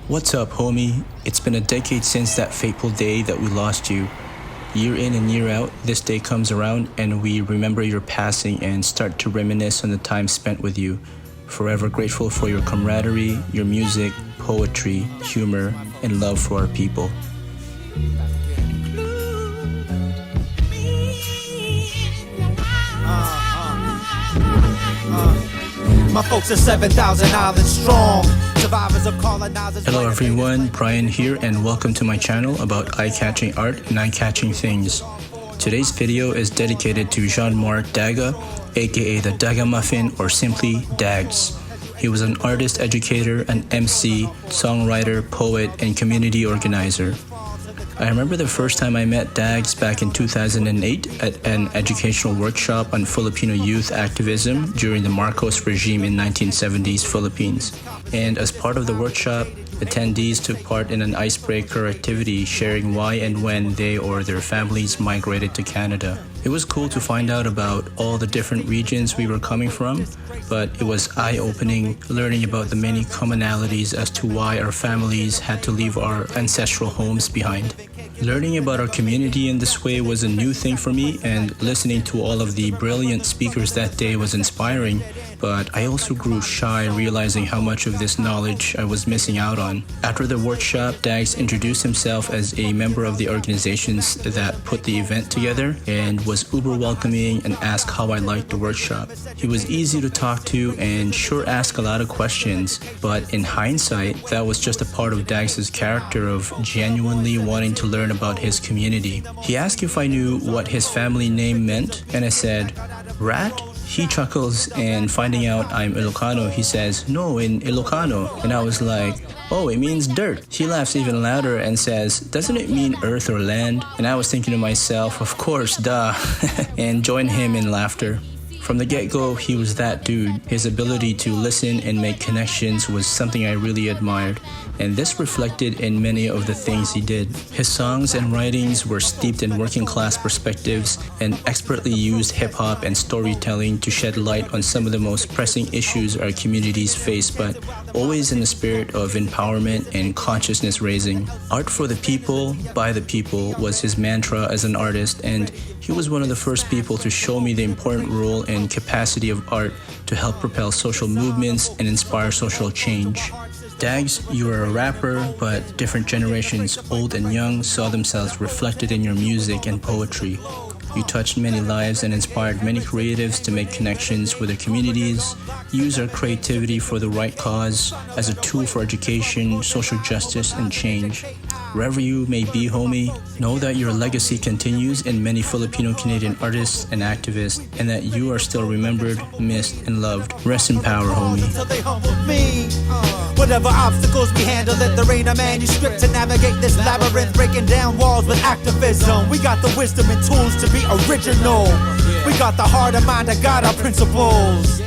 What's up, homie? It's been a decade since that fateful day that we lost you. Year in and year out, this day comes around and we remember your passing and start to reminisce on the time spent with you. Forever grateful for your camaraderie, your music, poetry, humor, and love for our people. My folks are 7,000 islands strong. Survivors of colonizers. Hello everyone, Brian here and welcome to my channel about eye-catching art and eye-catching things. Today's video is dedicated to Jean-Marc Daga, aka the Daga Muffin or simply Dags. He was an artist, educator, an MC, songwriter, poet, and community organizer. I remember the first time I met Dags back in 2008 at an educational workshop on Filipino youth activism during the Marcos regime in 1970s Philippines. And as part of the workshop, attendees took part in an icebreaker activity sharing why and when they or their families migrated to Canada. It was cool to find out about all the different regions we were coming from, but it was eye-opening learning about the many commonalities as to why our families had to leave our ancestral homes behind. Learning about our community in this way was a new thing for me, and listening to all of the brilliant speakers that day was inspiring, but I also grew shy realizing how much of this knowledge I was missing out on. After the workshop, Dags introduced himself as a member of the organizations that put the event together and was uber welcoming and asked how I liked the workshop. He was easy to talk to and sure asked a lot of questions, but in hindsight, that was just a part of Dags' character of genuinely wanting to learn about his community. He asked if I knew what his family name meant, and I said, "Rat?" He chuckles, and finding out I'm Ilocano, he says, "No, in Ilocano." And I was like, "Oh, it means dirt." He laughs even louder and says, "Doesn't it mean earth or land?" And I was thinking to myself, of course, duh, and joined him in laughter. From the get-go, he was that dude. His ability to listen and make connections was something I really admired, and this reflected in many of the things he did. His songs and writings were steeped in working-class perspectives and expertly used hip-hop and storytelling to shed light on some of the most pressing issues our communities face, but always in the spirit of empowerment and consciousness raising. Art for the people, by the people was his mantra as an artist, and he was one of the first people to show me the important role and capacity of art to help propel social movements and inspire social change. Dags, you are a rapper, but different generations, old and young, saw themselves reflected in your music and poetry. You touched many lives and inspired many creatives to make connections with their communities, use our creativity for the right cause as a tool for education, social justice, and change. Wherever you may be, homie, know that your legacy continues in many Filipino-Canadian artists and activists, and that you are still remembered, missed, and loved. Rest in power, homie. Whatever obstacles we handle, let there ain't a manuscript to navigate this labyrinth, breaking down walls with activism. We got the wisdom and tools to be original. We got the heart and mind that got our principles.